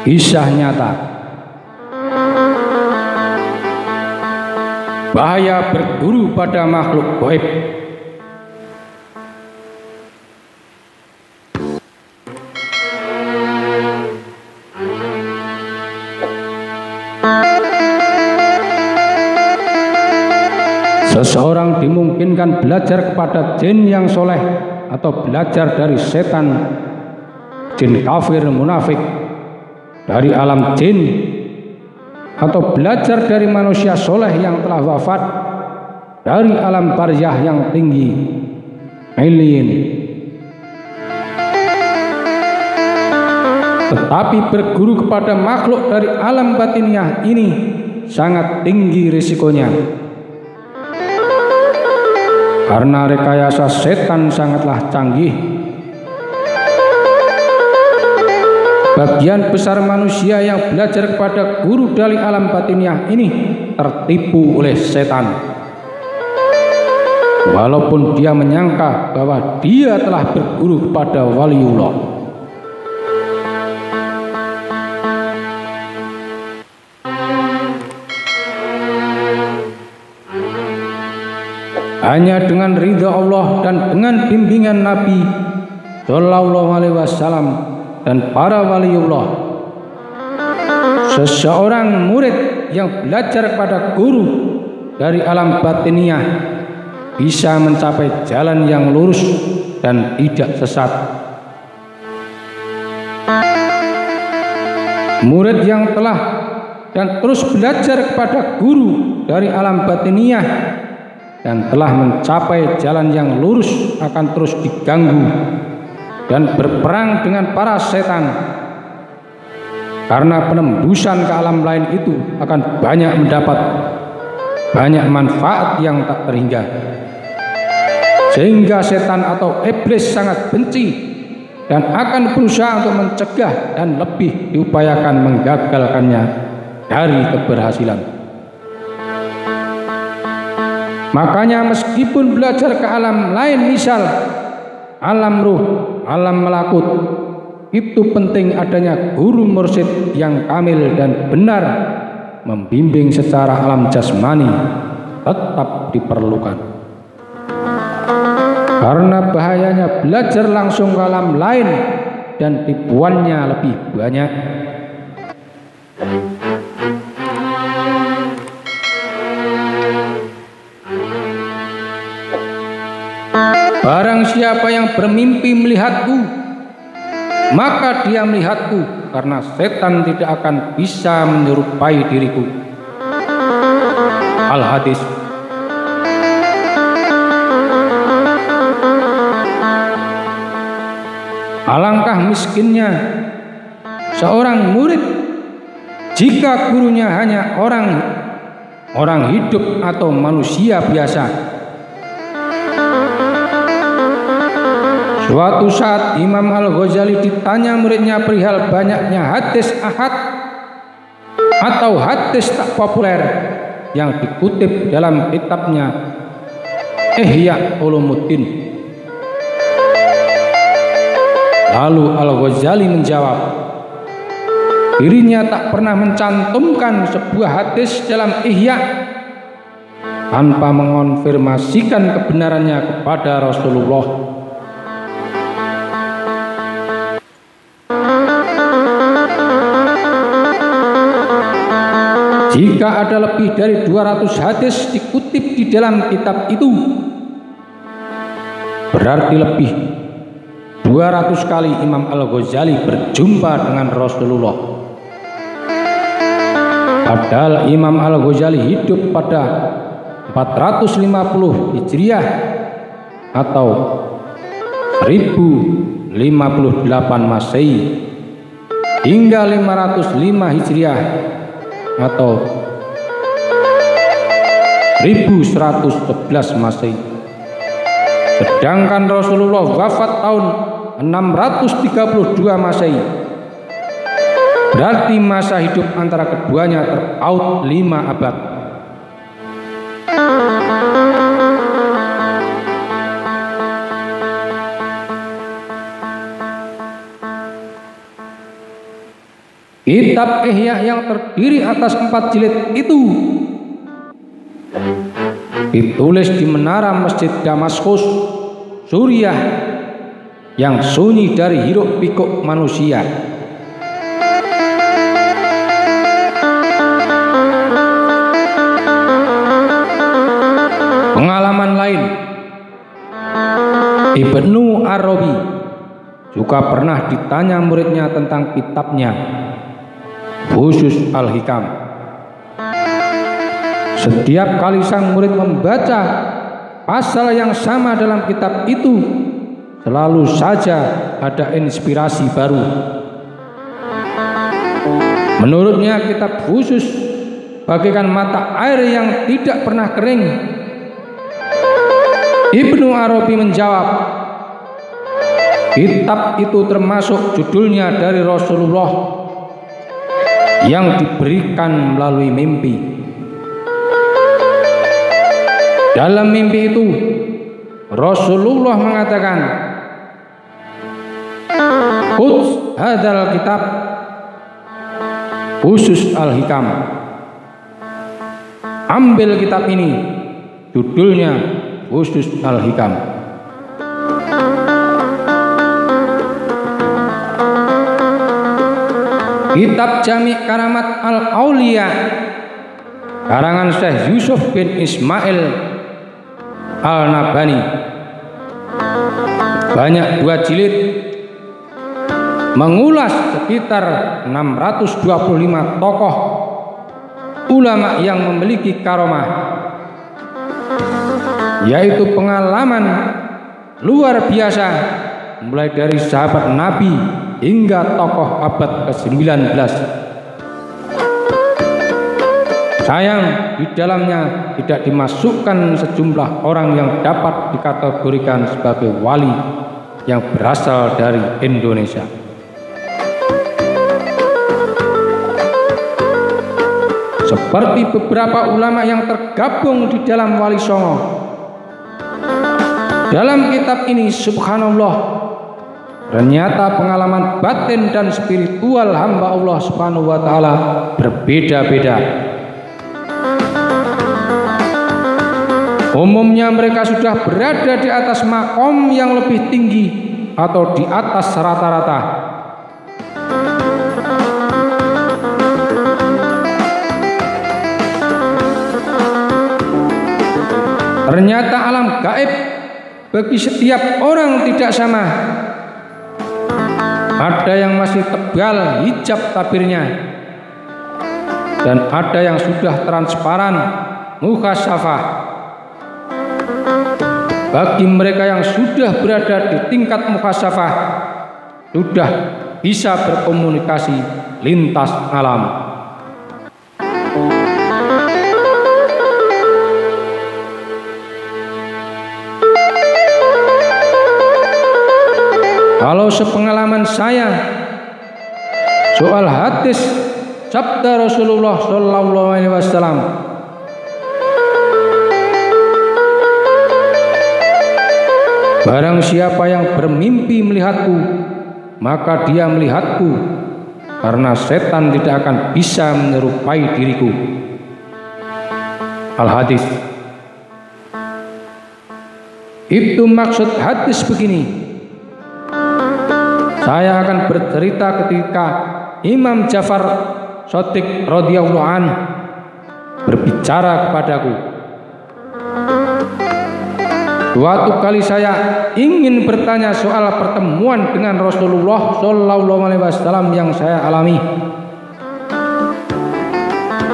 Kisah nyata. Bahaya berguru pada makhluk gaib. Seseorang dimungkinkan belajar kepada jin yang soleh atau belajar dari setan, jin kafir munafik, dari alam jin, atau belajar dari manusia soleh yang telah wafat, dari alam barzah yang tinggi, alien. Tetapi berguru kepada makhluk dari alam batiniah ini sangat tinggi risikonya, karena rekayasa setan sangatlah canggih. Bagian besar manusia yang belajar kepada guru dari alam batiniah ini tertipu oleh setan, walaupun dia menyangka bahwa dia telah berguru kepada waliullah. Hanya dengan ridha Allah dan dengan bimbingan Nabi Shallallahu Alaihi Wasallam dan para waliullah, seseorang murid yang belajar kepada guru dari alam batiniah bisa mencapai jalan yang lurus dan tidak sesat. Murid yang telah dan terus belajar kepada guru dari alam batiniah dan telah mencapai jalan yang lurus akan terus diganggu dan berperang dengan para setan, karena penembusan ke alam lain itu akan banyak mendapat banyak manfaat yang tak terhingga, sehingga setan atau iblis sangat benci dan akan berusaha untuk mencegah dan lebih diupayakan menggagalkannya dari keberhasilan. Makanya meskipun belajar ke alam lain, misal alam ruh, alam malakut, itu penting adanya guru mursyid yang kamil dan benar membimbing secara alam jasmani tetap diperlukan. Karena bahayanya belajar langsung ke alam lain dan tipuannya lebih banyak. Barang siapa yang bermimpi melihatku, maka dia melihatku, karena setan tidak akan bisa menyerupai diriku. Al-Hadis. Alangkah miskinnya seorang murid jika gurunya hanya orang hidup atau manusia biasa. Suatu saat Imam Al-Ghazali ditanya muridnya perihal banyaknya hadis ahad atau hadis tak populer yang dikutip dalam kitabnya Ihya Ulumuddin. Lalu Al-Ghazali menjawab, dirinya tak pernah mencantumkan sebuah hadis dalam Ihya tanpa mengonfirmasikan kebenarannya kepada Rasulullah. Jika ada lebih dari 200 hadis dikutip di dalam kitab itu, berarti lebih 200 kali Imam Al-Ghazali berjumpa dengan Rasulullah. Padahal Imam Al-Ghazali hidup pada 450 Hijriah atau 1058 Masehi hingga 505 Hijriah atau 1111 Masehi. Sedangkan Rasulullah wafat tahun 632 Masehi. Berarti masa hidup antara keduanya terpaut 5 abad. Kitab Ihya yang terdiri atas 4 jilid itu ditulis di menara Masjid Damaskus, Suriah, yang sunyi dari hiruk pikuk manusia. Pengalaman lain, Ibnu Arabi juga pernah ditanya muridnya tentang kitabnya Fusus Al-Hikam. Setiap kali sang murid membaca pasal yang sama dalam kitab itu, selalu saja ada inspirasi baru. Menurutnya kitab Fusus bagaikan mata air yang tidak pernah kering. Ibnu Arabi menjawab, kitab itu termasuk judulnya dari Rasulullah yang diberikan melalui mimpi. Dalam mimpi itu Rasulullah mengatakan, "Quds hadzal kitab Fusus Al-Hikam." Ambil kitab ini, judulnya Fusus Al-Hikam. Kitab Jami' Karamat Al-Auliya karangan Syekh Yusuf bin Ismail Al-Nabhani, banyak 2 jilid, mengulas sekitar 625 tokoh ulama yang memiliki karomah, yaitu pengalaman luar biasa mulai dari sahabat Nabi hingga tokoh abad ke-19. Sayang, di dalamnya tidak dimasukkan sejumlah orang yang dapat dikategorikan sebagai wali yang berasal dari Indonesia. Seperti beberapa ulama yang tergabung di dalam Wali Songo. Dalam kitab ini, subhanallah, ternyata pengalaman batin dan spiritual hamba Allah Subhanahu wa Ta'ala berbeda-beda. Umumnya mereka sudah berada di atas makom yang lebih tinggi atau di atas rata-rata. Ternyata alam gaib bagi setiap orang tidak sama. Ada yang masih tebal hijab tabirnya, dan ada yang sudah transparan mukasyafah. Bagi mereka yang sudah berada di tingkat mukasyafah, sudah bisa berkomunikasi lintas alam. Kalau sepengalaman saya soal hadis sabda Rasulullah Shallallahu Alaihi Wasallam, barang siapa yang bermimpi melihatku, maka dia melihatku, karena setan tidak akan bisa menyerupai diriku. Al-Hadis. Itu maksud hadis begini. Saya akan bercerita ketika Imam Ja'far Shadiq radhiyallahu anhu berbicara kepadaku. Suatu kali saya ingin bertanya soal pertemuan dengan Rasulullah Shallallahu Alaihi Wasallam yang saya alami.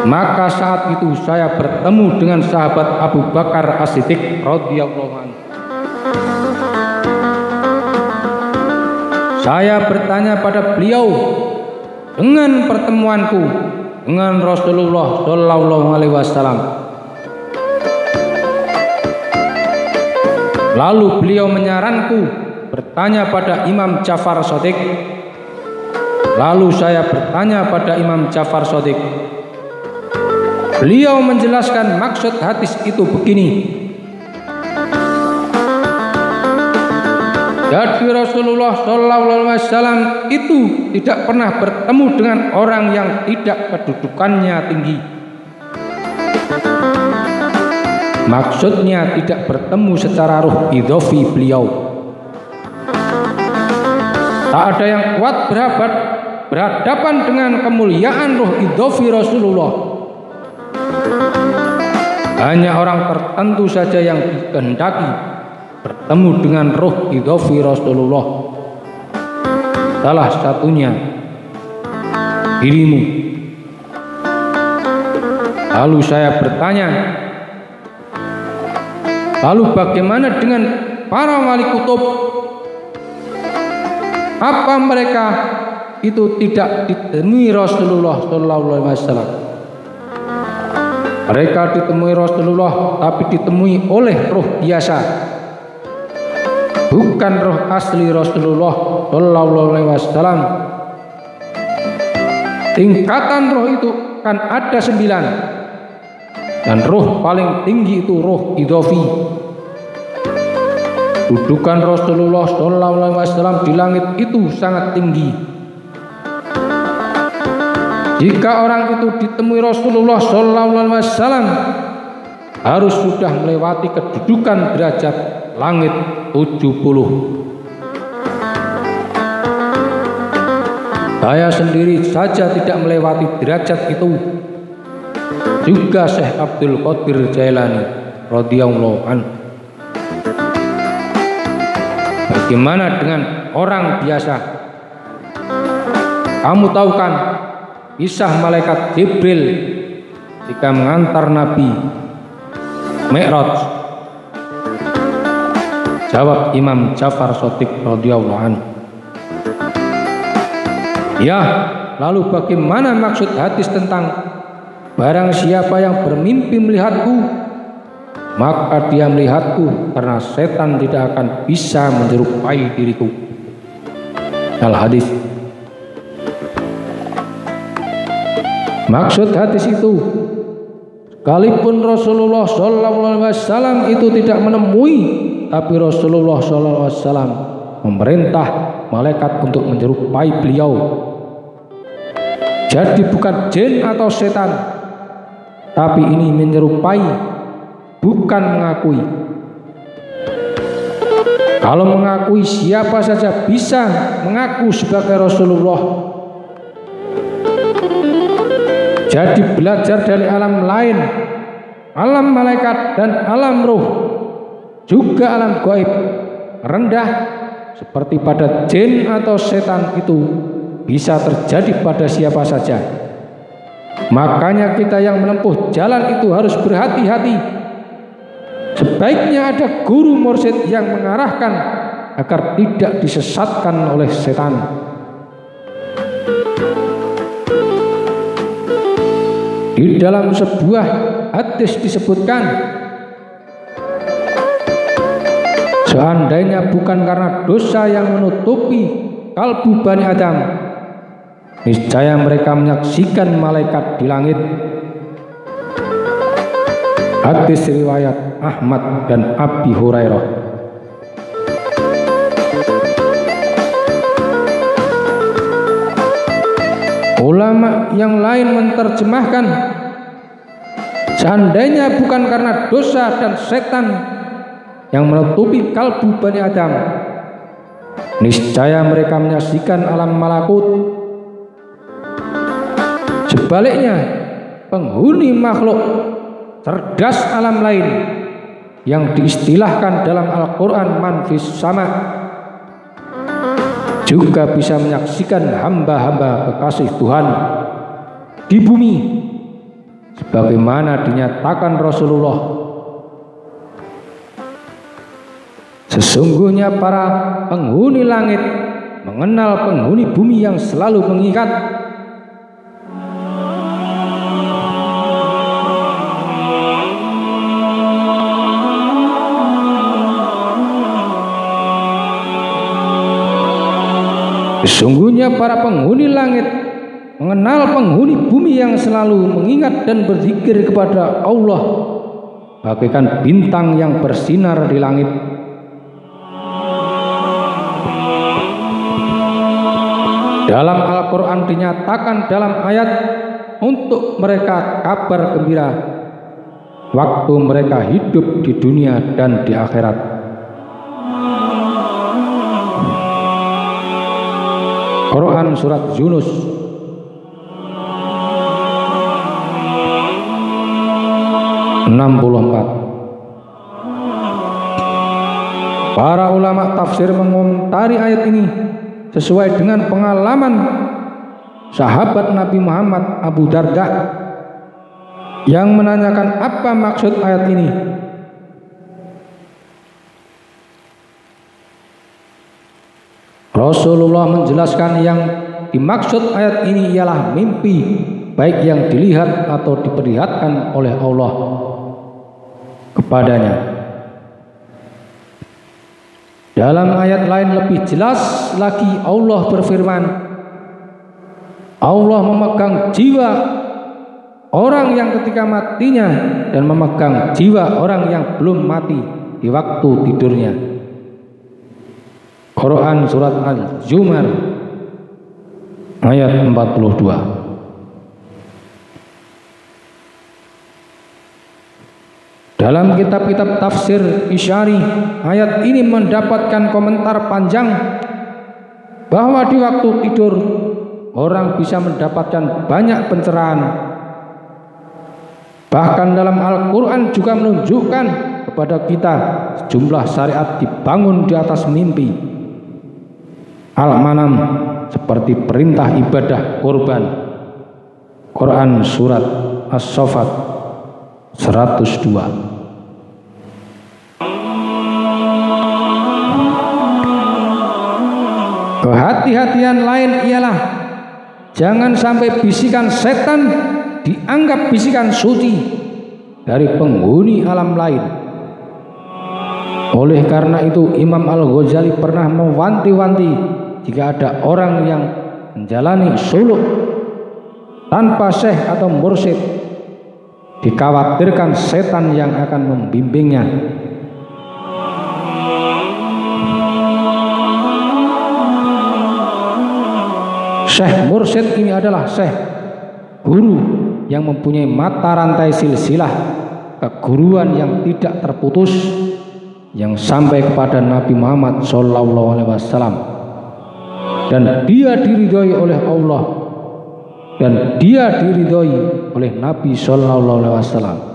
Maka saat itu saya bertemu dengan sahabat Abu Bakar As-Siddiq radhiyallahu anhu. Saya bertanya pada beliau dengan pertemuanku dengan Rasulullah Shallallahu Alaihi Wasallam. Lalu beliau menyaranku bertanya pada Imam Ja'far Shadiq. Lalu saya bertanya pada Imam Ja'far Shadiq. Beliau menjelaskan maksud hadis itu begini. Jadi Rasulullah SAW itu tidak pernah bertemu dengan orang yang tidak kedudukannya tinggi. Maksudnya tidak bertemu secara ruh idhofi beliau. Tak ada yang kuat berhadapan dengan kemuliaan ruh idhofi Rasulullah. Hanya orang tertentu saja yang dikehendaki bertemu dengan ruh idhofi Rasulullah. Salah satunya dirimu. Lalu saya bertanya, lalu bagaimana dengan para wali kutub? Apa mereka itu tidak ditemui Rasulullah SAW? Mereka ditemui Rasulullah, tapi ditemui oleh roh biasa, bukan roh asli Rasulullah SAW. Tingkatan roh itu kan ada 9, dan roh paling tinggi itu roh idhofi. Dudukan Rasulullah SAW di langit itu sangat tinggi. Jika orang itu ditemui Rasulullah SAW, harus sudah melewati kedudukan derajat langit 70. Saya sendiri saja tidak melewati derajat itu. Juga Syekh Abdul Qadir Jailani radhiyallahu anhu. Bagaimana dengan orang biasa? Kamu tahu kan kisah malaikat Jibril ketika mengantar Nabi Mi'raj? Jawab Imam Ja'far Shadiq radhiyallahu anhu. Ya, lalu bagaimana maksud hadis tentang barang siapa yang bermimpi melihatku, maka dia melihatku, karena setan tidak akan bisa menyerupai diriku. Al-Hadis. Maksud hadis itu, sekalipun Rasulullah SAW itu tidak menemui, tapi Rasulullah SAW memerintah malaikat untuk menyerupai beliau. Jadi bukan jin atau setan, tapi ini menyerupai, bukan mengakui. Kalau mengakui, siapa saja bisa mengaku sebagai Rasulullah. Jadi belajar dari alam lain, alam malaikat dan alam ruh, juga alam gaib rendah seperti pada jin atau setan itu bisa terjadi pada siapa saja. Makanya kita yang menempuh jalan itu harus berhati-hati. Sebaiknya ada guru mursyid yang mengarahkan agar tidak disesatkan oleh setan. Di dalam sebuah hadis disebutkan, seandainya bukan karena dosa yang menutupi kalbu Bani Adam, niscaya mereka menyaksikan malaikat di langit. Hadis riwayat Ahmad dan Abi Hurairah. Ulama yang lain menerjemahkan, seandainya bukan karena dosa dan setan yang menutupi kalbu Bani Adam, niscaya mereka menyaksikan alam malakut. Sebaliknya, penghuni makhluk cerdas alam lain yang diistilahkan dalam Al-Quran man fis sama juga bisa menyaksikan hamba-hamba kekasih Tuhan di bumi, sebagaimana dinyatakan Rasulullah. Sesungguhnya para penghuni langit mengenal penghuni bumi yang selalu mengingat. Sesungguhnya para penghuni langit mengenal penghuni bumi yang selalu mengingat dan berzikir kepada Allah, bagaikan bintang yang bersinar di langit. Dalam Al-Quran dinyatakan dalam ayat untuk mereka kabar gembira waktu mereka hidup di dunia dan di akhirat. Quran surat Yunus Para ulama tafsir mengomentari ayat ini sesuai dengan pengalaman sahabat Nabi Muhammad Abu Darda yang menanyakan apa maksud ayat ini. Rasulullah menjelaskan yang dimaksud ayat ini ialah mimpi, baik yang dilihat atau diperlihatkan oleh Allah kepadanya. Dalam ayat lain lebih jelas lagi Allah berfirman, Allah memegang jiwa orang yang ketika matinya dan memegang jiwa orang yang belum mati di waktu tidurnya. Quran surat Al-Zumar ayat 42. Dalam kitab-kitab tafsir Isyari, ayat ini mendapatkan komentar panjang bahwa di waktu tidur orang bisa mendapatkan banyak pencerahan. Bahkan dalam Al-Quran juga menunjukkan kepada kita sejumlah syariat dibangun di atas mimpi. Al-Manam seperti perintah ibadah kurban. Quran surat As-Saffat 102. Kehati-hatian lain ialah jangan sampai bisikan setan dianggap bisikan suci dari penghuni alam lain. Oleh karena itu Imam Al-Ghazali pernah mewanti-wanti jika ada orang yang menjalani suluk tanpa syekh atau mursyid, dikhawatirkan setan yang akan membimbingnya. Syekh mursyid ini adalah syekh guru yang mempunyai mata rantai silsilah keguruan yang tidak terputus yang sampai kepada Nabi Muhammad SAW, dan dia diridhoi oleh Allah dan dia diridhoi oleh Nabi SAW.